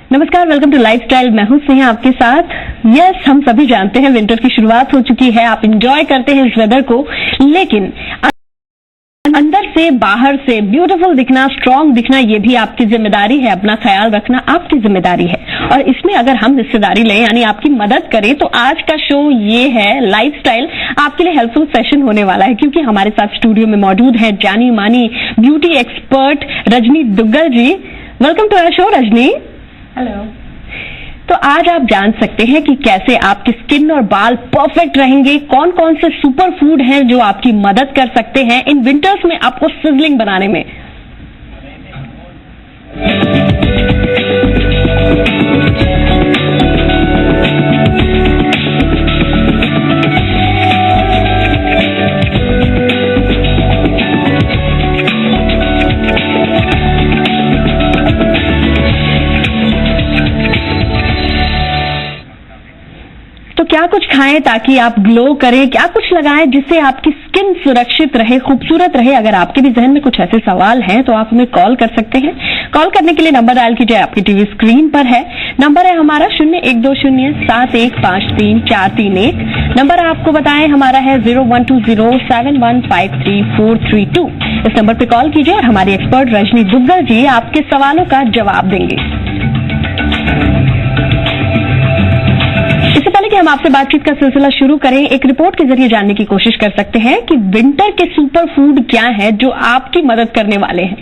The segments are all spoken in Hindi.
नमस्कार, वेलकम टू लाइफस्टाइल। मैं हूं स्नेहा आपके साथ। यस, हम सभी जानते हैं विंटर की शुरुआत हो चुकी है, आप एंजॉय करते हैं इस वेदर को, लेकिन अंदर से बाहर से ब्यूटीफुल दिखना, स्ट्रांग दिखना, ये भी आपकी जिम्मेदारी है। अपना ख्याल रखना आपकी जिम्मेदारी है और इसमें अगर हम हिस्सेदारी लें यानी आपकी मदद करें तो आज का शो ये है लाइफस्टाइल आपके लिए हेल्पफुल सेशन होने वाला है, क्योंकि हमारे साथ स्टूडियो में मौजूद है जानी मानी beauty expert Rajni Duggal ji. Welcome to our show Rajni. Hello. तो आज आप जान सकते हैं कि कैसे आपकी स्किन और बाल परफेक्ट रहेंगे, कौन कौन से सुपर फूड हैं जो आपकी मदद कर सकते हैं इन विंटर्स में आपको सिजलिंग बनाने में। तो क्या कुछ खाएं ताकि आप ग्लो करें, क्या कुछ लगाएं जिससे आपकी स्किन सुरक्षित रहे, खूबसूरत रहे। अगर आपके भी जहन में कुछ ऐसे सवाल हैं तो आप हमें कॉल कर सकते हैं। कॉल करने के लिए नंबर डायल कीजिए, आपकी टीवी स्क्रीन पर है। नंबर है हमारा 012071534331। नंबर आपको बताएं हमारा है 012071533432। इस नंबर पे कॉल कीजिए और हमारी एक्सपर्ट रजनी दुग्गल जी आपके सवालों का जवाब देंगे। इससे पहले कि हम आपसे बातचीत का सिलसिला शुरू करें, एक रिपोर्ट के जरिए जानने की कोशिश कर सकते हैं कि विंटर के सुपर फूड क्या है जो आपकी मदद करने वाले हैं।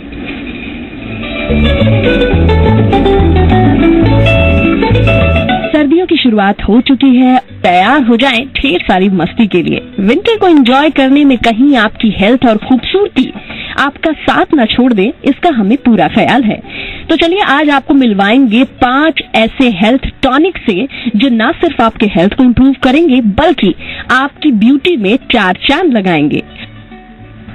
सर्दियों की शुरुआत हो चुकी है, तैयार हो जाएं ढेर सारी मस्ती के लिए। विंटर को एंजॉय करने में कहीं आपकी हेल्थ और खूबसूरती आपका साथ न छोड़ दे, इसका हमें पूरा ख्याल है। तो चलिए आज आपको मिलवाएंगे 5 ऐसे हेल्थ टॉनिक से जो न सिर्फ आपके हेल्थ को इम्प्रूव करेंगे बल्कि आपकी ब्यूटी में 4 चांद लगाएंगे।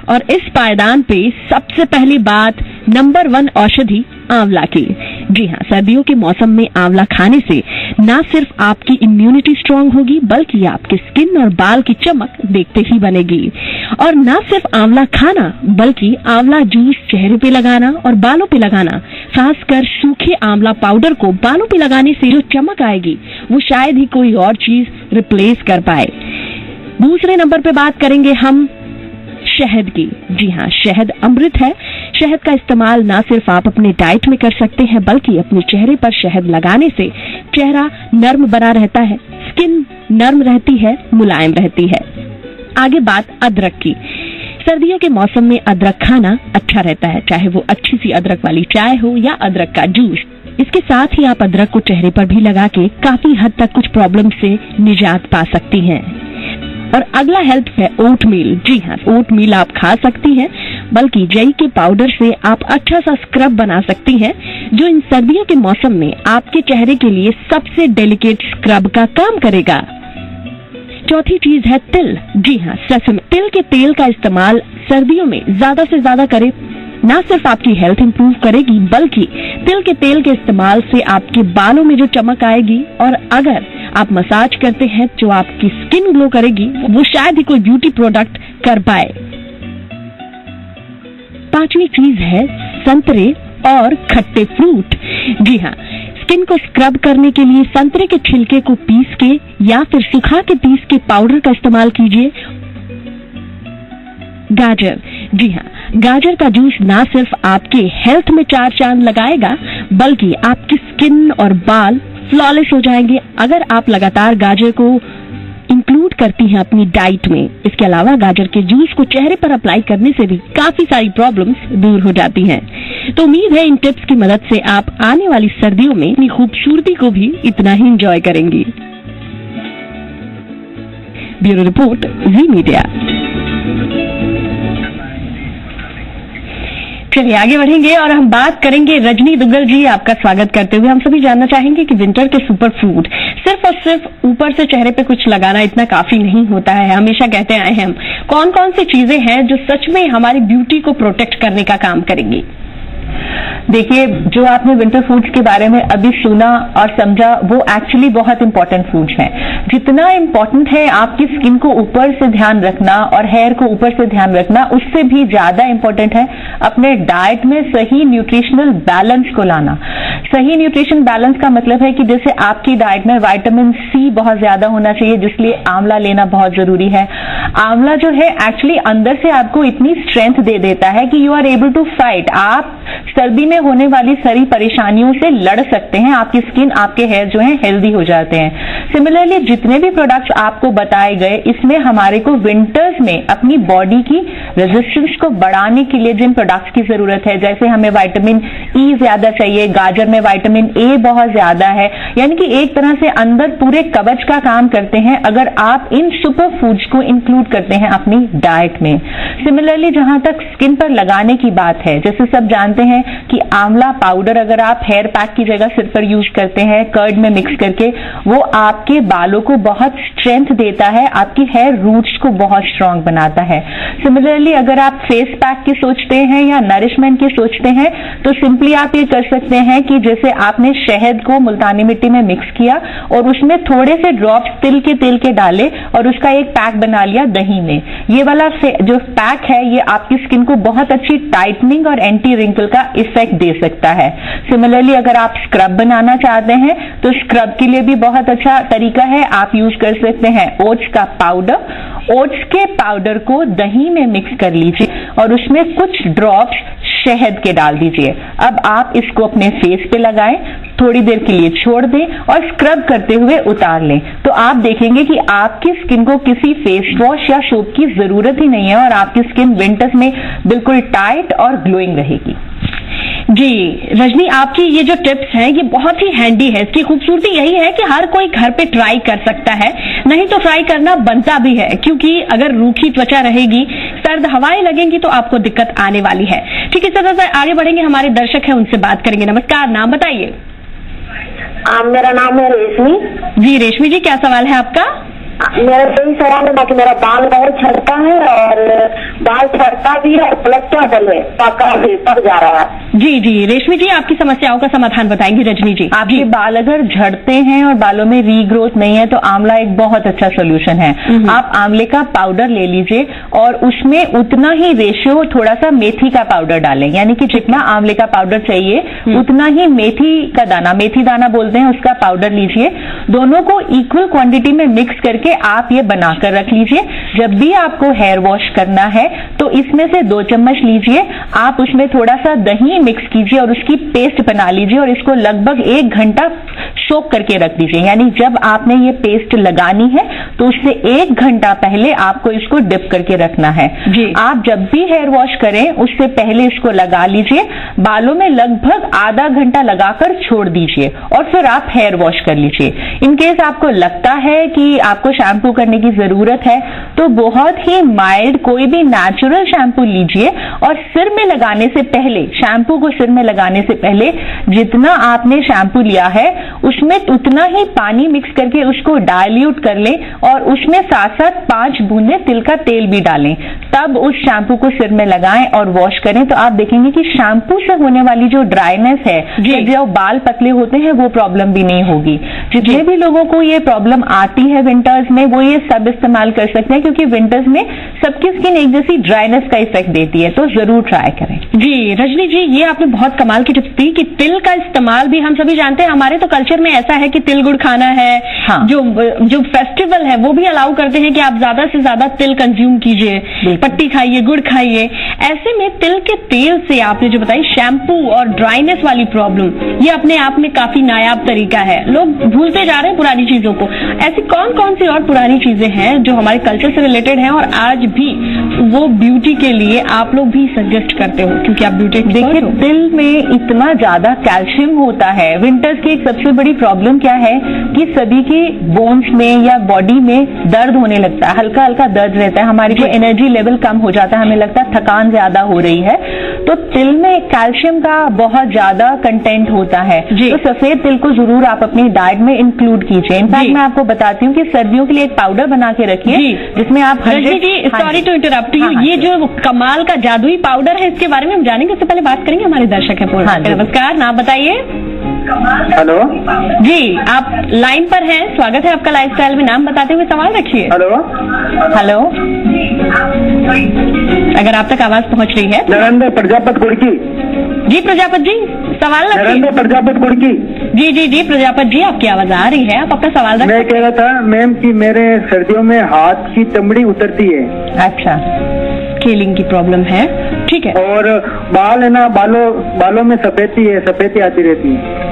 और इस पायदान पे सबसे पहली बात नंबर 1 औषधि आंवला की। जी हाँ, सर्दियों के मौसम में आंवला खाने से न सिर्फ आपकी इम्यूनिटी स्ट्रांग होगी बल्कि आपकी स्किन और बाल की चमक देखते ही बनेगी। और न सिर्फ आंवला खाना बल्कि आंवला जूस चेहरे पे लगाना और बालों पे लगाना, खासकर सूखे आंवला पाउडर को बालों पे लगाने से जो चमक आएगी वो शायद ही कोई और चीज रिप्लेस कर पाए। दूसरे नंबर पे बात करेंगे हम शहद की। जी हाँ, शहद अमृत है। शहद का इस्तेमाल ना सिर्फ आप अपने डाइट में कर सकते हैं बल्कि अपने चेहरे पर शहद लगाने से चेहरा नर्म बना रहता है, स्किन नर्म रहती है, मुलायम रहती है। आगे बात अदरक की। सर्दियों के मौसम में अदरक खाना अच्छा रहता है, चाहे वो अच्छी सी अदरक वाली चाय हो या अदरक का जूस। इसके साथ ही आप अदरक को चेहरे पर भी लगा के काफी हद तक कुछ प्रॉब्लम से निजात पा सकती हैं। और अगला हेल्प है ओट मील। जी हाँ, ओट मील आप खा सकती हैं, बल्कि जई के पाउडर से आप अच्छा सा स्क्रब बना सकती हैं जो इन सर्दियों के मौसम में आपके चेहरे के लिए सबसे डेलिकेट स्क्रब का काम करेगा। चौथी चीज है तिल। जी हाँ, सेसम। तिल के तेल का इस्तेमाल सर्दियों में ज्यादा से ज्यादा करें, ना सिर्फ आपकी हेल्थ इंप्रूव करेगी बल्कि तिल के तेल के इस्तेमाल से आपके बालों में जो चमक आएगी और अगर आप मसाज करते हैं जो आपकी स्किन ग्लो करेगी वो शायद ही कोई ब्यूटी प्रोडक्ट कर पाए। 5वीं चीज है संतरे और खट्टे फ्रूट। जी हाँ, स्किन को स्क्रब करने के लिए संतरे के छिलके को पीस के या फिर सुखा के पीस के पाउडर का इस्तेमाल कीजिए। गाजर। जी हाँ, गाजर का जूस ना सिर्फ आपके हेल्थ में 4 चांद लगाएगा बल्कि आपकी स्किन और बाल फ्लॉलेस हो जाएंगे अगर आप लगातार गाजर को इंक्लूड करती हैं अपनी डाइट में। इसके अलावा गाजर के जूस को चेहरे पर अप्लाई करने से भी काफी सारी प्रॉब्लम्स दूर हो जाती हैं। तो उम्मीद है इन टिप्स की मदद से आप आने वाली सर्दियों में अपनी खूबसूरती को भी इतना ही एंजॉय करेंगी। ब्यूरो रिपोर्ट, जी मीडिया। चलिए आगे बढ़ेंगे और हम बात करेंगे रजनी दुग्गल जी, आपका स्वागत करते हुए हम सभी जानना चाहेंगे कि विंटर के सुपर फूड सिर्फ और सिर्फ ऊपर से चेहरे पे कुछ लगाना इतना काफी नहीं होता है। हमेशा कहते आए हैं हम, कौन कौन सी चीजें हैं जो सच में हमारी ब्यूटी को प्रोटेक्ट करने का काम करेंगी। देखिए, जो आपने विंटर फूड्स के बारे में अभी सुना और समझा वो एक्चुअली बहुत इंपॉर्टेंट फूड्स हैं। जितना इंपॉर्टेंट है आपकी स्किन को ऊपर से ध्यान रखना और हेयर को ऊपर से ध्यान रखना, उससे भी ज्यादा इंपॉर्टेंट है अपने डाइट में सही न्यूट्रिशनल बैलेंस को लाना। सही न्यूट्रिशन बैलेंस का मतलब है कि जैसे आपकी डाइट में विटामिन सी बहुत ज्यादा होना चाहिए, जिसलिए आंवला लेना बहुत जरूरी है। आंवला जो है एक्चुअली अंदर से आपको इतनी स्ट्रेंथ दे देता है कि you are able to fight. आप सर्दी में होने वाली सारी परेशानियों से लड़ सकते हैं, आपकी स्किन, आपके हेयर जो है हेल्दी हो जाते हैं। सिमिलरली जितने भी प्रोडक्ट्स आपको बताए गए, इसमें हमारे को विंटर्स में अपनी बॉडी की रेजिस्टेंस को बढ़ाने के लिए जिन प्रोडक्ट्स की जरूरत है, जैसे हमें विटामिन ई ज्यादा चाहिए, गाजर में विटामिन ए बहुत ज्यादा है, यानी कि एक तरह से अंदर पूरे कवच का काम करते हैं अगर आप इन सुपर फूड्स को इंक्लूड करते हैं अपनी डाइट में। सिमिलरली जहां तक स्किन पर लगाने की बात है, जैसे सब जानते हैं कि आंवला पाउडर अगर आप हेयर पैक की जगह सिर पर यूज करते हैं कर्ड में मिक्स करके, वो आपके बालों को बहुत स्ट्रेंथ देता है, आपकी हेयर रूट्स को बहुत स्ट्रांग बनाता है। सिमिलरली अगर आप फेस पैक की सोचते हैं या नरिशमेंट की सोचते हैं, तो सिंपली आप ये कर सकते हैं कि जैसे आपने शहद को मुल्तानी मिट्टी में मिक्स किया और उसमें थोड़े से ड्रॉप्स तिल के डाले और उसका एक पैक बना लिया दही में। ये वाला जो पैक है ये आपकी स्किन को बहुत अच्छी टाइटनिंग और एंटी रिंकल का इफेक्ट दे सकता है। सिमिलरली अगर आप स्क्रब बनाना चाहते हैं तो स्क्रब के लिए भी बहुत अच्छा तरीका है, आप यूज कर सकते हैं ओट्स का पाउडर। ओट्स के पाउडर को दही में मिक्स कर लीजिए और उसमें कुछ ड्रॉप्स शहद के डाल दीजिए। अब आप इसको अपने फेस पे लगाएं, थोड़ी देर के लिए छोड़ दें और स्क्रब करते हुए उतार लें, तो आप देखेंगे कि आपकी स्किन को किसी फेस वॉश या सोप की जरूरत ही नहीं है और आपकी स्किन विंटर्स में बिल्कुल टाइट और ग्लोइंग रहेगी। जी रजनी, आपकी ये जो टिप्स हैं ये बहुत ही हैंडी है। इसकी खूबसूरती यही है कि हर कोई घर पे ट्राई कर सकता है, नहीं तो ट्राई करना बनता भी है, क्योंकि अगर रूखी त्वचा रहेगी, सर्द हवाएं लगेंगी तो आपको दिक्कत आने वाली है। ठीक, इस तरह से आगे बढ़ेंगे, हमारे दर्शक हैं उनसे बात करेंगे। नमस्कार, नाम बताइए। मेरा नाम है रेशमी। जी रेशमी जी, क्या सवाल है आपका? मेरा यही सवाल है कि मेरा बाल बहुत झड़ता है और बाल झड़ता भी है, प्लस है, पका भी पक जा रहा है। जी जी रेशमी जी, आपकी समस्याओं का समाधान बताएंगी रजनी जी। आपके बाल अगर झड़ते हैं और बालों में रीग्रोथ नहीं है तो आंवला एक बहुत अच्छा सोल्यूशन है। आप आंवले का पाउडर ले लीजिए और उसमें उतना ही रेशियो थोड़ा सा मेथी का पाउडर डालें, यानी कि जितना आंवले का पाउडर चाहिए उतना ही मेथी का दाना, मेथी दाना बोलते हैं, उसका पाउडर लीजिए। दोनों को इक्वल क्वांटिटी में मिक्स करके आप ये बनाकर रख लीजिए। जब भी आपको हेयर वॉश करना है तो इसमें से 2 चम्मच लीजिए, आप उसमें थोड़ा सा दही मिक्स कीजिए और उसकी पेस्ट बना लीजिए और इसको लगभग 1 घंटा सोक करके रख दीजिए। यानी जब आपने ये पेस्ट लगानी है तो उससे 1 घंटा पहले आपको इसको डिप करके रखना है। आप जब भी हेयर वॉश करें उससे पहले इसको लगा लीजिए, बालों में लगभग आधा घंटा लगाकर छोड़ दीजिए और फिर आप हेयर वॉश कर लीजिए। इनकेस आपको लगता है कि आपको शैम्पू करने की जरूरत है तो बहुत ही माइल्ड कोई भी नेचुरल शैम्पू लीजिए और सिर में लगाने से पहले, शैम्पू को सिर में लगाने से पहले जितना आपने शैम्पू लिया है उसमें उतना ही पानी मिक्स करके उसको डाइल्यूट कर लें और उसमें साथ साथ 5 बूंदे तिल का तेल भी डालें, तब उस शैम्पू को सिर में लगाएं और वॉश करें। तो आप देखेंगे कि शैम्पू से होने वाली जो ड्राइनेस है, जो बाल पतले होते हैं, वो प्रॉब्लम भी नहीं होगी। जितने भी लोगों को ये प्रॉब्लम आती है विंटर्स में, वो ये सब इस्तेमाल कर सकते हैं, क्योंकि विंटर्स में सबकी स्किन एक जैसी ड्राइनेस का इफेक्ट देती है, तो जरूर ट्राई करें। जी रजनी जी, ये आपने बहुत कमाल की टिप्स दी कि तिल का इस्तेमाल भी हम सभी जानते हैं, हमारे तो कल्चर में ऐसा है कि तिल गुड़ खाना है। हाँ। जो फेस्टिवल है वो भी अलाउ करते हैं कि आप ज्यादा से ज्यादा तिल कंज्यूम कीजिए, पट्टी खाइए, गुड़ खाइए। ऐसे में तिल के तेल से आपने जो बताई शैम्पू और ड्राइनेस वाली प्रॉब्लम, ये अपने आप में काफी नायाब तरीका है। लोग भूलते जा रहे हैं पुरानी चीजों को। ऐसी कौन कौन सी और पुरानी चीजें हैं जो हमारे कल्चर से रिलेटेड हैं और आज भी वो ब्यूटी के लिए आप लोग भी सजेस्ट करते हो, क्योंकि आप ब्यूटी देखिए तिल में इतना ज्यादा कैल्शियम होता है। विंटर्स की एक सबसे बड़ी प्रॉब्लम क्या है कि सभी की बोन्स में या बॉडी में दर्द होने लगता है, हल्का हल्का दर्द रहता है, हमारी जो एनर्जी लेवल कम हो जाता है, हमें लगता है थकान ज्यादा हो रही है। तो तिल में कैल्शियम का बहुत ज्यादा कंटेंट होता है, तो सफेद तिल को जरूर आप अपनी डाइट में इंक्लूड कीजिए। इनफैक्ट मैं आपको बताती हूँ कि सर्दियों के लिए एक पाउडर बना के रखिए जिसमें आप सॉरी टू इंटरप्ट यू, ये जो कमाल का जादुई पाउडर है इसके बारे में हम जानेंगे, उससे पहले बात करेंगे हमारे दर्शक है। नमस्कार, नाम बताइए। हेलो जी, आप लाइन पर हैं, स्वागत है आपका लाइफस्टाइल में। नाम बताते हुए सवाल रखिए। हेलो हेलो अगर आप तक आवाज पहुंच रही है। नरेंद्र प्रजापत कुड़की। जी प्रजापत जी, सवाल रखिए। नरेंद्र प्रजापत कुड़की। जी जी जी प्रजापत जी, आपकी आवाज आ रही है, आप अपना सवाल रखिए। मैं कह रहा था मैम कि मेरे सर्दियों में हाथ की चमड़ी उतरती है। अच्छा, स्केलिंग की प्रॉब्लम है, ठीक है। और बाल है ना, बालों में सफेदी आती रहती है।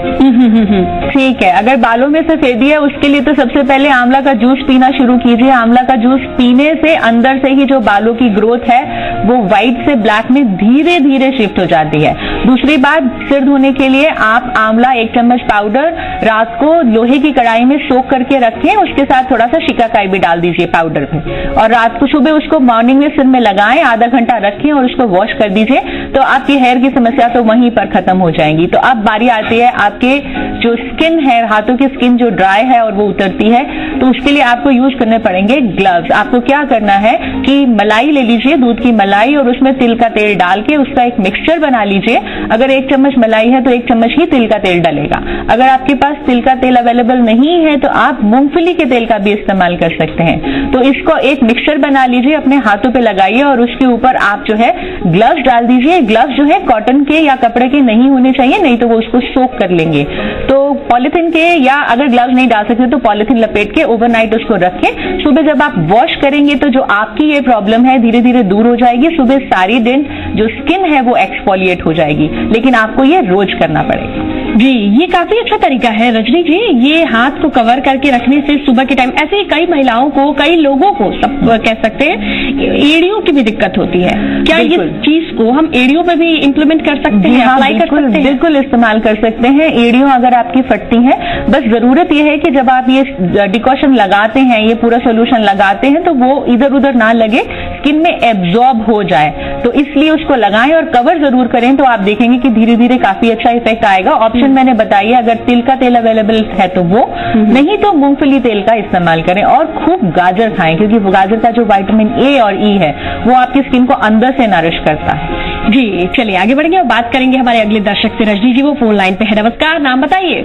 ठीक है। अगर बालों में सफेदी है उसके लिए तो सबसे पहले आंवला का जूस पीना शुरू कीजिए। आंवला का जूस पीने से अंदर से ही जो बालों की ग्रोथ है वो व्हाइट से ब्लैक में धीरे धीरे शिफ्ट हो जाती है। दूसरी बात, सिर धोने के लिए आप आंवला 1 चम्मच पाउडर रात को लोहे की कढ़ाई में सोख करके रखें, उसके साथ थोड़ा सा शिकाकाई भी डाल दीजिए पाउडर में, और रात को सुबह उसको मॉर्निंग में सिर में लगाएं, आधा घंटा रखें और उसको वॉश कर दीजिए, तो आपकी हेयर की समस्या तो वहीं पर खत्म हो जाएगी। तो अब बारी आती है आपके जो स्किन है, हाथों की स्किन जो ड्राई है और वो उतरती है, तो उसके लिए आपको यूज करने पड़ेंगे ग्लव्स। आपको क्या करना है कि मलाई ले लीजिए, दूध की मलाई, और उसमें तिल का तेल डाल के उसका एक मिक्सचर बना लीजिए। अगर 1 चम्मच मलाई है तो 1 चम्मच ही तिल का तेल डलेगा। अगर आपके पास तिल का तेल अवेलेबल नहीं है तो आप मूंगफली के तेल का भी इस्तेमाल कर सकते हैं। तो इसको एक मिक्सचर बना लीजिए, अपने हाथों पे लगाइए और उसके ऊपर आप जो है ग्लव्स डाल दीजिए। ग्लव्स जो है कॉटन के या कपड़े के नहीं होने चाहिए, नहीं तो वो उसको सोक कर लेंगे। तो पॉलिथीन के, या अगर ग्लव्स नहीं डाल सकते तो पॉलिथीन लपेट के ओवरनाइट उसको रखें। सुबह जब आप वॉश करेंगे तो जो आपकी ये प्रॉब्लम है धीरे धीरे दूर हो जाएगी। सुबह सारी दिन जो स्किन है वो एक्सफोलिएट हो जाएगी, लेकिन आपको ये रोज करना पड़ेगा। जी, ये काफी अच्छा तरीका है रजनी जी, ये हाथ को कवर करके रखने से सुबह के टाइम। ऐसे ही कई महिलाओं को, कई लोगों को, सब कह सकते हैं, एड़ियों की भी दिक्कत होती है। क्या ये चीज को हम एड़ियों पे भी इम्प्लीमेंट कर सकते हैं, अप्लाई कर सकते हैं? बिल्कुल इस्तेमाल कर सकते हैं। एड़ियों अगर आपकी फटती हैं, बस जरूरत यह है कि जब आप ये डिकॉशन लगाते हैं, ये पूरा सोल्यूशन लगाते हैं, तो वो इधर उधर ना लगे, स्किन में एब्जॉर्ब हो जाए, तो इसलिए उसको लगाएं और कवर जरूर करें। तो आप देखेंगे कि धीरे धीरे काफी अच्छा इफेक्ट आएगा। ऑप्शन मैंने बताई, अगर तिल का तेल अवेलेबल है तो वो, नहीं तो मूंगफली तेल का इस्तेमाल करें। और खूब गाजर खाएं, क्योंकि गाजर का जो विटामिन ए और ई है वो आपकी स्किन को अंदर से नरिश करता है। जी, चलिए आगे बढ़ेंगे और बात करेंगे हमारे अगले दर्शक से। रजनी जी वो फोन लाइन पे है। नमस्कार, नाम बताइए।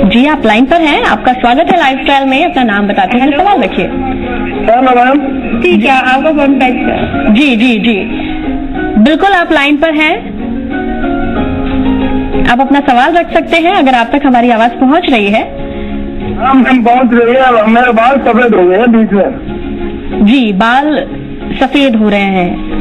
जी, आप लाइन पर हैं, आपका स्वागत है लाइफस्टाइल में। अपना नाम बताते हैं, सवाल रखिए। ठीक है, आपका कॉन्टेक्ट। जी जी जी, बिल्कुल आप लाइन पर हैं, आप अपना सवाल रख सकते हैं अगर आप तक हमारी आवाज पहुंच रही है। हम पहुंच रही है, मेरे बाल सफेद हो गए हैं बीच में। जी, बाल सफेद हो रहे हैं।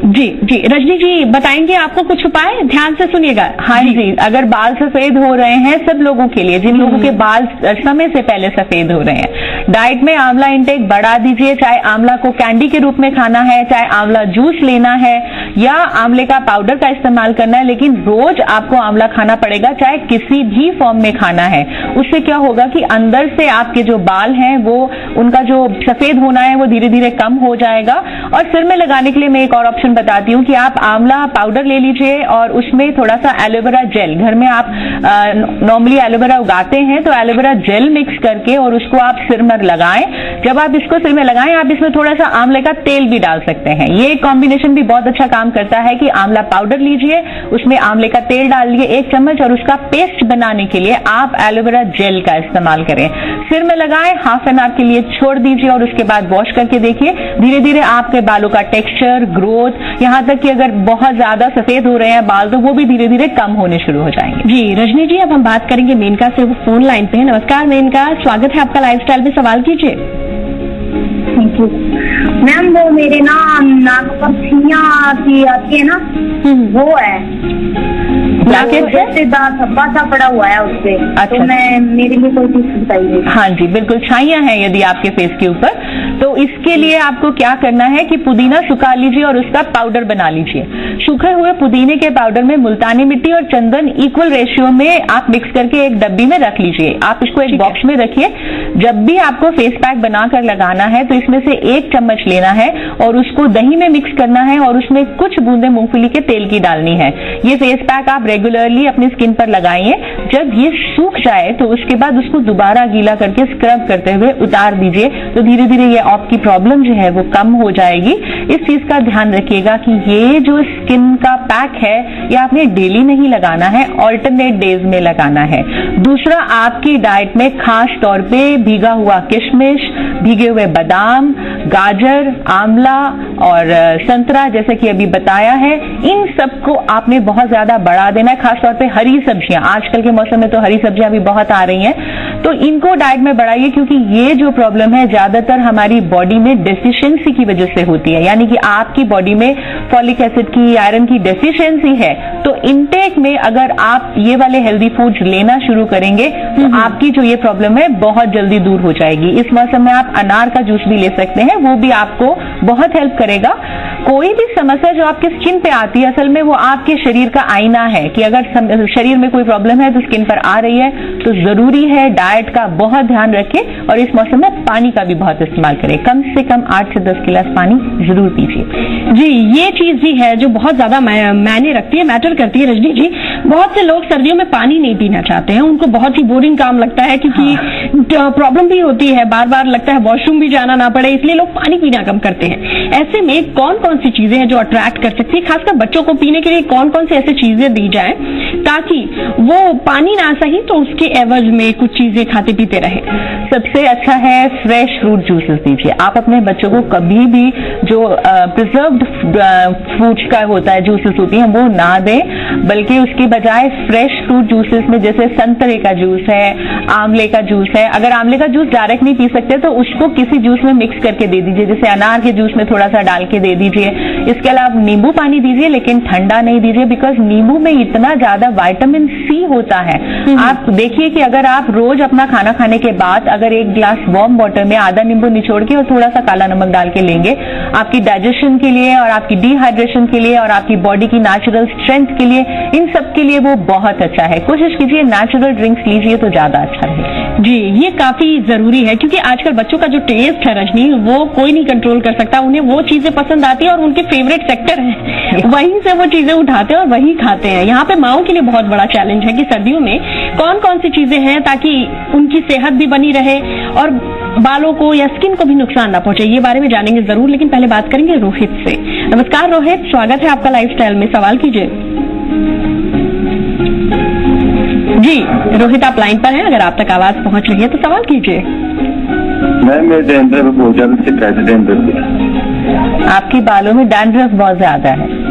जी जी, रजनी जी बताएंगे आपको कुछ उपाय, ध्यान से सुनिएगा। हाँ जी, अगर बाल सफेद हो रहे हैं, सब लोगों के लिए, जिन लोगों के बाल समय से पहले सफेद हो रहे हैं, डाइट में आंवला इंटेक बढ़ा दीजिए। चाहे आंवला को कैंडी के रूप में खाना है, चाहे आंवला जूस लेना है, या आंवले का पाउडर का इस्तेमाल करना है, लेकिन रोज आपको आंवला खाना पड़ेगा, चाहे किसी भी फॉर्म में खाना है। उससे क्या होगा कि अंदर से आपके जो बाल हैं वो, उनका जो सफेद होना है वो धीरे धीरे कम हो जाएगा। और सिर में लगाने के लिए मैं एक और ऑप्शन बताती हूँ कि आप आंवला पाउडर ले लीजिए और उसमें थोड़ा सा एलोवेरा जेल, घर में आप नॉर्मली एलोवेरा उगाते हैं तो एलोवेरा जेल मिक्स करके और उसको आप सिर में लगाएं। जब आप इसको सिर में लगाएं, आप इसमें थोड़ा सा आंवले का तेल भी डाल सकते हैं। ये कॉम्बिनेशन भी बहुत अच्छा काम करता है कि आंवला पाउडर लीजिए, उसमें आंवले का तेल डाल दिए 1 चम्मच, और उसका पेस्ट बनाने के लिए आप एलोवेरा जेल का इस्तेमाल करें। सिर में लगाएं, हाफ एन आवर के लिए छोड़ दीजिए और उसके बाद वॉश करके देखिए, धीरे धीरे आपके बालों का टेक्सचर, ग्रोथ, यहाँ तक कि अगर बहुत ज्यादा सफेद हो रहे हैं बाल तो वो भी धीरे धीरे कम होने शुरू हो जाएंगे। जी रजनी जी, अब हम बात करेंगे मेनका से, वो फोन लाइन पे है। नमस्कार मेनका, स्वागत है आपका लाइफस्टाइल में, सवाल कीजिए। मैम वो मेरे नाक पर छियां आती है ना, वो है धब्बा सा पड़ा हुआ है उससे। अच्छा, तो मैं मेरे लिए कोई चीज बताइए। हाँ जी, बिल्कुल छाइयां हैं यदि आपके फेस के ऊपर, तो इसके लिए आपको क्या करना है कि पुदीना सुखा लीजिए और उसका पाउडर बना लीजिए। सूखे हुए पुदीने के पाउडर में मुल्तानी मिट्टी और चंदन इक्वल रेशियो में आप मिक्स करके एक डब्बी में रख लीजिए। आप इसको एक बॉक्स में रखिए। जब भी आपको फेस पैक बनाकर लगाना है तो इसमें से 1 चम्मच लेना है और उसको दही में मिक्स करना है और उसमें कुछ बूंदे मूंगफली के तेल की डालनी है। ये फेस पैक आप रेगुलरली अपनी स्किन पर लगाइए। जब ये सूख जाए तो उसके बाद उसको दोबारा गीला करके स्क्रब करते हुए उतार दीजिए, तो धीरे धीरे ये आपकी प्रॉब्लम जो है वो कम हो जाएगी। इस चीज का ध्यान रखिएगा कि ये जो स्किन का पैक है ये आपने डेली नहीं लगाना है, ऑल्टरनेट डेज में लगाना है। दूसरा, आपकी डाइट में खास तौर पे भीगा हुआ किशमिश, भीगे हुए बादाम, गाजर, आंवला और संतरा, जैसे कि अभी बताया है, इन सबको आपने बहुत ज्यादा बढ़ा देना है। खासतौर पे हरी सब्जियां, आजकल के मौसम में तो हरी सब्जियां भी बहुत आ रही हैं, तो इनको डाइट में बढ़ाइए, क्योंकि ये जो प्रॉब्लम है ज्यादातर हमारी बॉडी में डेफिशिएंसी की वजह से होती है। यानी कि आपकी बॉडी में फॉलिक एसिड की, आयरन की डेफिशिएंसी है, तो इनटेक में अगर आप ये वाले हेल्दी फूड्स लेना शुरू करेंगे तो आपकी जो ये प्रॉब्लम है बहुत जल्दी दूर हो जाएगी। इस मौसम में आप अनार का जूस भी ले सकते हैं, वो भी आपको बहुत हेल्प करेगा। कोई भी समस्या जो आपके स्किन पे आती है, असल में वो आपके शरीर का आईना है कि अगर शरीर में कोई प्रॉब्लम है तो स्किन पर आ रही है, तो जरूरी है डाइट का बहुत ध्यान रखें और इस मौसम में पानी का भी बहुत इस्तेमाल करें। कम से कम 8 से 10 गिलास पानी जरूर पीजिए। जी, ये चीज भी है जो बहुत ज्यादा मायने रखती है, मैटर करती है रजनी जी। बहुत से लोग सर्दियों में पानी नहीं पीना चाहते हैं, उनको बहुत ही बोरिंग काम लगता है, क्योंकि प्रॉब्लम भी होती है, बार बार लगता है वॉशरूम भी जाना ना पड़े, इसलिए लोग पानी पीना कम करते हैं। ऐसे में कौन कौन सी चीजें हैं जो अट्रैक्ट कर सकती है, खासकर बच्चों को पीने के लिए कौन कौन सी ऐसी चीजें दी जाए ताकि वो पानी ना सही तो उसके एवज में कुछ चीजें खाते पीते रहे? सबसे अच्छा है फ्रेश फ्रूट जूसेस दीजिए। आप अपने बच्चों को कभी भी जो प्रिजर्व्ड फ्रूट्स का होता है, जूसेस होती हैं, वो ना दें, बल्कि उसके बजाय फ्रेश फ्रूट जूसेस में जैसे संतरे का जूस है, आंवले का जूस है। अगर आंवले का जूस डायरेक्ट नहीं पी सकते तो उसको किसी जूस में मिक्स करके दे दीजिए, जैसे अनार के जूस में थोड़ा सा डाल के दे दीजिए। इसके अलावा नींबू पानी दीजिए, लेकिन ठंडा नहीं दीजिए, बिकॉज नींबू में इतना ज्यादा विटामिन सी होता है। आप देखिए कि अगर आप रोज अपना खाना खाने के बाद अगर एक ग्लास वार्म वाटर में आधा नींबू निचोड़ के और थोड़ा सा काला नमक डाल के लेंगे, आपकी डाइजेशन के लिए और आपकी डिहाइड्रेशन के लिए और आपकी बॉडी की नेचुरल स्ट्रेंथ के लिए, इन सब के लिए वो बहुत अच्छा है। कोशिश कीजिए नेचुरल ड्रिंक्स लीजिए तो ज्यादा अच्छा है। जी, ये काफी जरूरी है, क्योंकि आजकल बच्चों का जो टेस्ट है रजनी, वो कोई नहीं कंट्रोल कर सकता। उन्हें वो चीजें पसंद आती है और उनके फेवरेट सेक्टर है, वहीं से वो चीजें उठाते हैं और वही खाते हैं। यहाँ पे माओं के लिए बहुत बड़ा चैलेंज है कि सर्दियों में कौन कौन सी चीजें हैं ताकि उनकी सेहत भी बनी रहे और बालों को या स्किन को भी नुकसान ना पहुंचे। ये बारे में जानेंगे जरूर, लेकिन पहले बात करेंगे रोहित से। नमस्कार रोहित, स्वागत है आपका लाइफस्टाइल में, सवाल कीजिए। जी रोहित, आप लाइन पर हैं, अगर आप तक आवाज पहुंच रही है तो सवाल कीजिए। मैं डैंड्रफ बहुत ज्यादा शिकायत डैंड्रफ। आपके बालों में डैंड्रफ बहुत ज्यादा है,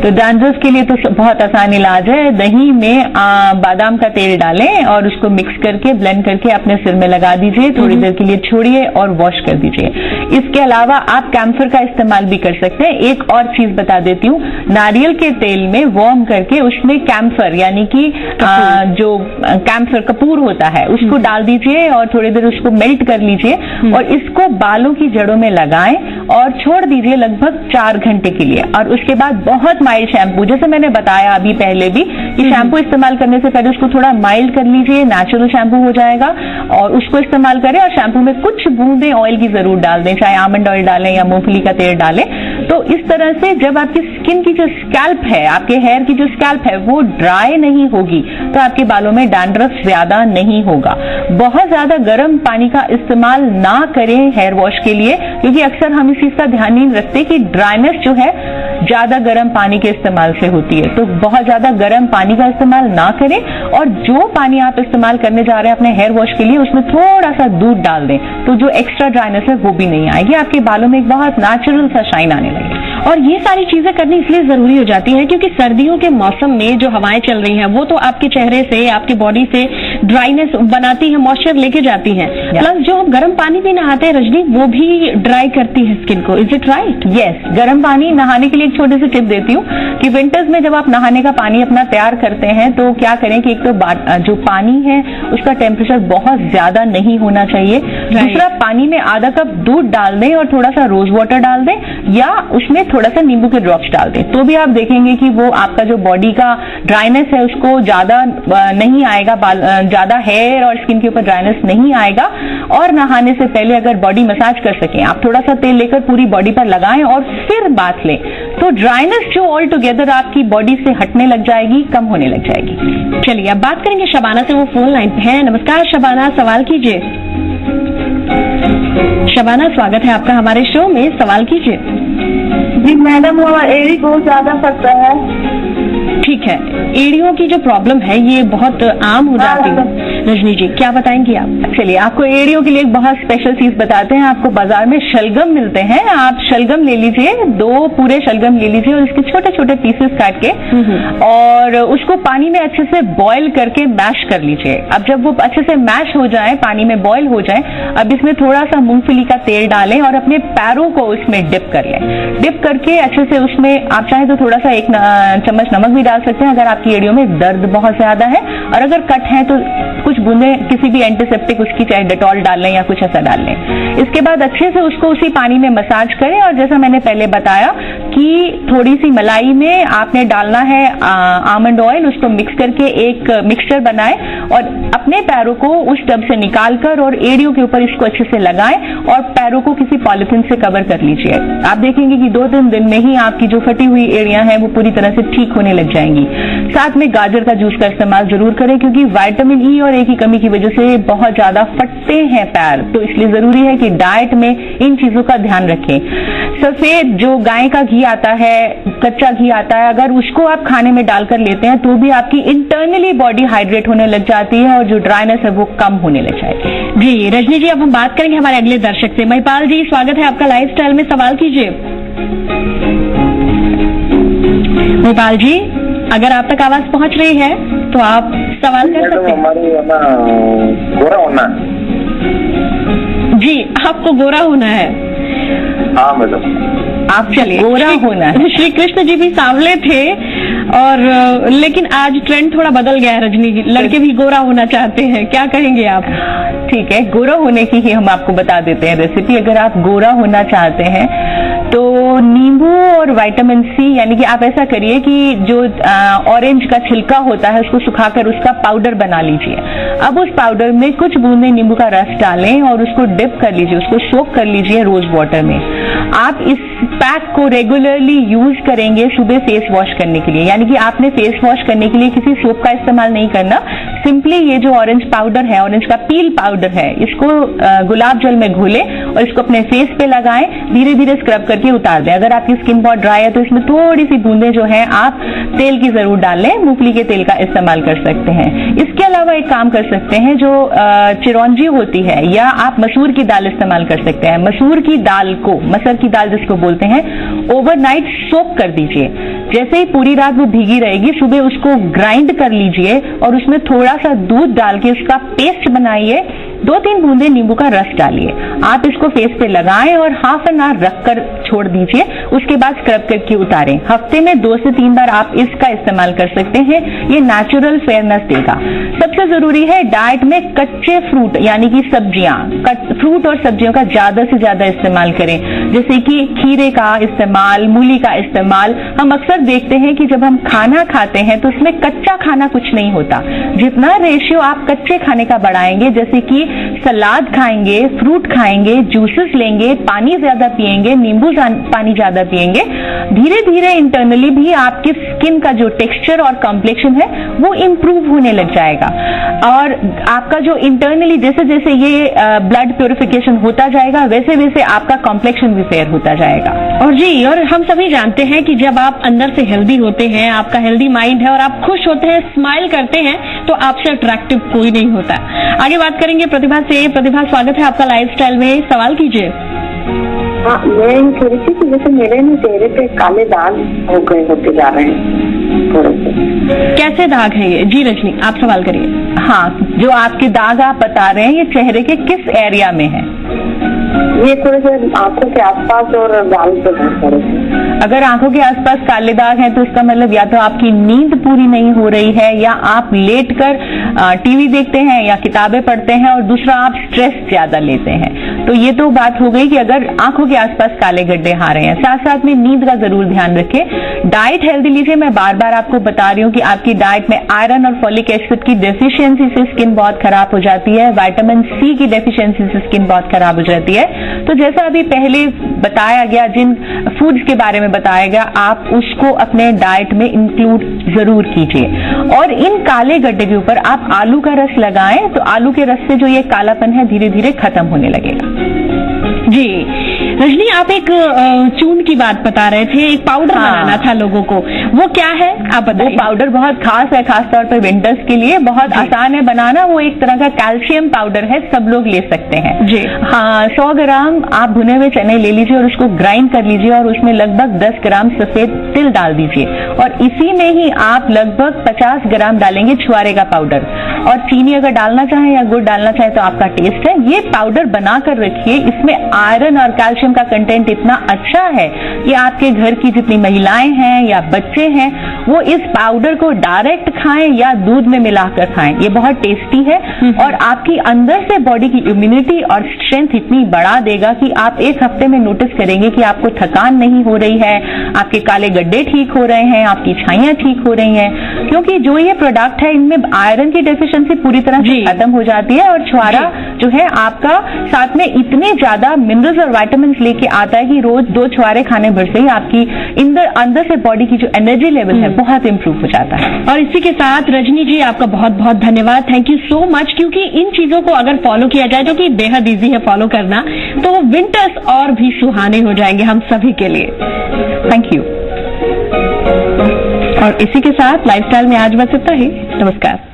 तो डैंड्रफ के लिए तो बहुत आसान इलाज है। दही में बादाम का तेल डालें और उसको मिक्स करके ब्लेंड करके अपने सिर में लगा दीजिए, थोड़ी देर के लिए छोड़िए और वॉश कर दीजिए। इसके अलावा आप कैम्फर का इस्तेमाल भी कर सकते हैं। एक और चीज बता देती हूँ, नारियल के तेल में वार्म करके उसमें कैम्फर यानी कि जो कैम्फर कपूर होता है उसको डाल दीजिए और थोड़ी देर उसको मेल्ट कर लीजिए और इसको बालों की जड़ों में लगाएं और छोड़ दीजिए लगभग 4 घंटे के लिए। और उसके बाद बहुत माइल्ड शैम्पू, जैसे मैंने बताया अभी पहले भी कि शैम्पू इस्तेमाल करने से पहले उसको थोड़ा माइल्ड कर लीजिए, नेचुरल शैम्पू हो जाएगा और उसको इस्तेमाल करें। और शैम्पू में कुछ बूंदे ऑयल की जरूर डाल दें, चाहे आमंड ऑयल डालें या मूंगफली का तेल डालें। तो इस तरह से जब आपकी स्किन की जो स्कैल्प है, आपके हेयर की जो स्कैल्प है, वो ड्राई नहीं होगी तो आपके बालों में डैंड्रफ ज्यादा नहीं होगा। बहुत ज्यादा गर्म पानी का इस्तेमाल ना करें हेयर वॉश के लिए, क्योंकि अक्सर हम इस चीज का ध्यान नहीं रखते कि ड्राइनेस जो है ज्यादा गर्म पानी के इस्तेमाल से होती है। तो बहुत ज्यादा गर्म पानी का इस्तेमाल ना करें और जो पानी आप इस्तेमाल करने जा रहे हैं अपने हेयर वॉश के लिए उसमें थोड़ा सा दूध डाल दें, तो जो एक्स्ट्रा ड्राइनेस है वो भी नहीं आएगी, आपके बालों में एक बहुत नेचुरल सा शाइन आने लगेगा। और ये सारी चीजें करनी इसलिए जरूरी हो जाती हैं क्योंकि सर्दियों के मौसम में जो हवाएं चल रही हैं वो तो आपके चेहरे से, आपकी बॉडी से ड्राइनेस बनाती है, मॉइस्चर लेके जाती हैं। प्लस जो हम गर्म पानी भी नहाते हैं रजनी, वो भी ड्राई करती है स्किन को। Is it right? यस, गर्म पानी नहाने के लिए एक छोटी सी टिप देती हूँ कि विंटर्स में जब आप नहाने का पानी अपना तैयार करते हैं तो क्या करें कि एक तो जो पानी है उसका टेम्परेचर बहुत ज्यादा नहीं होना चाहिए। दूसरा, पानी में आधा कप दूध डाल दें और थोड़ा सा रोज वाटर डाल दें या उसमें थोड़ा सा नींबू के ड्रॉप्स डाल दें, तो भी आप देखेंगे कि वो आपका जो बॉडी का ड्राइनेस है उसको ज्यादा नहीं आएगा, ज्यादा हेयर और स्किन के ऊपर ड्राइनेस नहीं आएगा। और नहाने से पहले अगर बॉडी मसाज कर सकें, आप थोड़ा सा तेल लेकर पूरी बॉडी पर लगाएं और फिर बाथ लें, तो ड्राइनेस जो ऑल टुगेदर आपकी बॉडी से हटने लग जाएगी, कम होने लग जाएगी। चलिए अब बात करेंगे शबाना से, वो फोन लाइन पे है। नमस्कार शबाना, सवाल कीजिए। शबाना, स्वागत है आपका हमारे शो में, सवाल कीजिए। जी मैडम, वो एड़ी बहुत ज्यादा फटता है। ठीक है, एड़ियों की जो प्रॉब्लम है ये बहुत आम हो जाती है। रजनी जी, क्या बताएंगी आप? चलिए, आपको एड़ियों के लिए एक बहुत स्पेशल चीज बताते हैं। आपको बाजार में शलगम मिलते हैं, आप शलगम ले लीजिए, 2 पूरे शलगम ले लीजिए और उसके छोटे छोटे पीसेस काट के और उसको पानी में अच्छे से बॉईल करके मैश कर लीजिए। अब जब वो अच्छे से मैश हो जाए, पानी में बॉईल हो जाए, अब इसमें थोड़ा सा मूंगफली का तेल डालें और अपने पैरों को उसमें डिप कर लें। डिप करके अच्छे से उसमें आप चाहे तो थोड़ा सा 1 चम्मच नमक भी डाल सकते हैं अगर आपकी एड़ियों में दर्द बहुत ज्यादा है, और अगर कट है तो कुछ बूंदे किसी भी एंटीसेप्टिक उसकी चाहे डेटॉल डाल लें या कुछ ऐसा डाल लें। इसके बाद अच्छे से उसको उसी पानी में मसाज करें और जैसा मैंने पहले बताया कि थोड़ी सी मलाई में आपने डालना है आमंड ऑयल, उसको मिक्स करके एक मिक्सचर बनाएं और अपने पैरों को उस टब से निकालकर और एड़ियों के ऊपर इसको अच्छे से लगाएं और पैरों को किसी पॉलिथीन से कवर कर लीजिए। आप देखेंगे कि 2-3 दिन में ही आपकी जो फटी हुई एड़ियां हैं वो पूरी तरह से ठीक होने लग जाएंगी। साथ में गाजर का जूस का इस्तेमाल जरूर करें क्योंकि विटामिन ई और ए की कमी की वजह से बहुत ज्यादा फटते हैं पैर, तो इसलिए जरूरी है कि डाइट में इन चीजों का ध्यान रखें। सफेद जो गाय का घी आता है, कच्चा घी आता है, अगर उसको आप खाने में डालकर लेते हैं तो भी आपकी इंटरनली बॉडी हाइड्रेट होने लग जाती है और जो ड्राइनेस है वो कम होने लग जाएगी। जी रजनी जी, अब हम बात करेंगे हमारे अगले दर्शक से। महिपाल जी, स्वागत है आपका लाइफस्टाइल में, सवाल कीजिए। महिपाल जी, अगर आप तक आवाज पहुंच रही है तो आप सवाल कर सकते हैं। हमारे गोरा होना जी, आपको गोरा होना है। हाँ मैडम, आप चलिए, गोरा होना है। श्री कृष्ण जी भी सांवले थे और लेकिन आज ट्रेंड थोड़ा बदल गया है रजनी जी, लड़के भी गोरा होना चाहते हैं, क्या कहेंगे आप? ठीक है, गोरा होने की ही हम आपको बता देते हैं रेसिपी। अगर आप गोरा होना चाहते हैं तो नींबू और विटामिन सी, यानी कि आप ऐसा करिए कि जो ऑरेंज का छिलका होता है उसको सुखाकर उसका पाउडर बना लीजिए। अब उस पाउडर में कुछ बूंदे नींबू का रस डालें और उसको डिप कर लीजिए, उसको सोक कर लीजिए रोज वाटर में। आप इस पैक को रेगुलरली यूज करेंगे सुबह फेस वॉश करने के लिए, यानी कि आपने फेस वॉश करने के लिए किसी सोप का इस्तेमाल नहीं करना। सिंपली ये जो ऑरेंज पाउडर है, ऑरेंज का पील पाउडर है, इसको गुलाब जल में घोलें और इसको अपने फेस पे लगाएं, धीरे धीरे स्क्रब करके उतार दें। अगर आपकी स्किन बहुत ड्राई है तो इसमें थोड़ी सी बूंदें जो है आप तेल की जरूर डाल लें, मूंगफली के तेल का इस्तेमाल कर सकते हैं। इसके अलावा एक काम कर सकते हैं, जो चिरौंजी होती है या आप मसूर की दाल इस्तेमाल कर सकते हैं। मसूर की दाल को, मसर की दाल जिसको बोलते हैं, ओवरनाइट सोक कर दीजिए। जैसे ही पूरी रात वो भीगी रहेगी, सुबह उसको ग्राइंड कर लीजिए और उसमें थोड़ा सा दूध डाल के उसका पेस्ट बनाइए, 2-3 बूंदे नींबू का रस डालिए। आप इसको फेस पे लगाएं और हाफ एन आवर रखकर छोड़ दीजिए, उसके बाद स्क्रब करके उतारें। हफ्ते में 2 से 3 बार आप इसका इस्तेमाल कर सकते हैं, ये नेचुरल फेयरनेस देगा। सबसे जरूरी है डाइट में कच्चे फ्रूट यानी कि सब्जियां, फ्रूट और सब्जियों का ज्यादा से ज्यादा इस्तेमाल करें, जैसे कि खीरे का इस्तेमाल, मूली का इस्तेमाल। हम अक्सर देखते हैं कि जब हम खाना खाते हैं तो उसमें कच्चा खाना कुछ नहीं होता। जितना रेशियो आप कच्चे खाने का बढ़ाएंगे, जैसे कि सलाद खाएंगे, फ्रूट खाएंगे, जूसेस लेंगे, पानी ज्यादा पिएंगे, नींबू पानी ज्यादा पिएंगे, धीरे धीरे इंटरनली भी आपकी स्किन का जो टेक्सचर और कॉम्प्लेक्शन है वो इंप्रूव होने लग जाएगा। और आपका जो इंटरनली जैसे जैसे ये ब्लड प्योरिफिकेशन होता जाएगा, वैसे वैसे आपका कॉम्प्लेक्शन भी फेयर होता जाएगा। और जी, और हम सभी जानते हैं कि जब आप अंदर से हेल्दी होते हैं, आपका हेल्दी माइंड है और आप खुश होते हैं, स्माइल करते हैं, तो आपसे अट्रैक्टिव कोई नहीं होता। आगे बात करेंगे प्रतिभा से। प्रतिभा, स्वागत है आपका लाइफस्टाइल में, सवाल कीजिए। हाँ, मैं थोड़ी सी कि जैसे मेरे ना चेहरे पे काले दाग हो गए, होते जा रहे हैं थोड़े से। कैसे दाग है ये? जी रजनी, आप सवाल करिए। हाँ, जो आपके दाग आप बता रहे हैं, ये चेहरे के किस एरिया में है? ये थोड़े से आंखों के आसपास और गाल पे है थोड़े से। अगर आंखों के आसपास काले दाग हैं तो इसका मतलब या तो आपकी नींद पूरी नहीं हो रही है, या आप लेटकर टीवी देखते हैं या किताबें पढ़ते हैं, और दूसरा आप स्ट्रेस ज्यादा लेते हैं। तो ये तो बात हो गई कि अगर आंखों के आसपास काले गड्ढे आ रहे हैं। साथ साथ में नींद का जरूर ध्यान रखें, डाइट हेल्दी लीजिए। मैं बार बार आपको बता रही हूँ कि आपकी डाइट में आयरन और फॉलिक एसिड की डेफिशिएंसी से स्किन बहुत खराब हो जाती है, विटामिन सी की डेफिशिएंसी से स्किन बहुत खराब हो जाती है। तो जैसा अभी पहले बताया गया, जिन फूड्स के बारे में बताया गया, आप उसको अपने डाइट में इंक्लूड जरूर कीजिए। और इन काले गड्ढे के ऊपर आप आलू का रस लगाएं, तो आलू के रस से जो ये कालापन है धीरे धीरे खत्म होने लगेगा। जी रजनी, आप एक चून की बात बता रहे थे, एक पाउडर बनाना था लोगों को, वो क्या है आप बताइए? वो पाउडर बहुत खास है, खासतौर पर विंटर्स के लिए बहुत आसान है बनाना। वो एक तरह का कैल्शियम पाउडर है, सब लोग ले सकते हैं जी। हाँ, 100 ग्राम आप भुने हुए चने ले लीजिए और उसको ग्राइंड कर लीजिए और उसमें लगभग 10 ग्राम सफेद तिल डाल दीजिए और इसी में ही आप लगभग 50 ग्राम डालेंगे छुआरे का पाउडर, और चीनी अगर डालना चाहें या गुड़ डालना चाहें तो आपका टेस्ट है। ये पाउडर बनाकर रखिए, इसमें आयरन और कैल्शियम का कंटेंट इतना अच्छा है कि आपके घर की जितनी महिलाएं हैं या बच्चे हैं वो इस पाउडर को डायरेक्ट खाएं या दूध में मिलाकर खाएं। ये बहुत टेस्टी है और आपकी अंदर से बॉडी की इम्यूनिटी और स्ट्रेंथ इतनी बढ़ा देगा कि आप एक हफ्ते में नोटिस करेंगे कि आपको थकान नहीं हो रही है, आपके काले गड्ढे ठीक हो रहे हैं, आपकी छाइयां ठीक हो रही हैं, क्योंकि जो ये प्रोडक्ट है इनमें आयरन की डेफिशिएंसी पूरी तरह से खत्म हो जाती है और छुआरा जो है आपका साथ में इतने ज्यादा मिनरल्स और विटामिन लेके आता है कि रोज 2 छुआरे खाने भर से ही आपकी अंदर से बॉडी की जो एनर्जी लेवल है बहुत इंप्रूव हो जाता है। और इसी के साथ रजनी जी आपका बहुत बहुत धन्यवाद, थैंक यू सो मच, क्योंकि इन चीजों को अगर फॉलो किया जाए जो कि बेहद इजी है फॉलो करना, तो विंटर्स और भी सुहाने हो जाएंगे हम सभी के लिए। Thank you. और इसी के साथ लाइफस्टाइल में आज बस इतना ही। नमस्कार।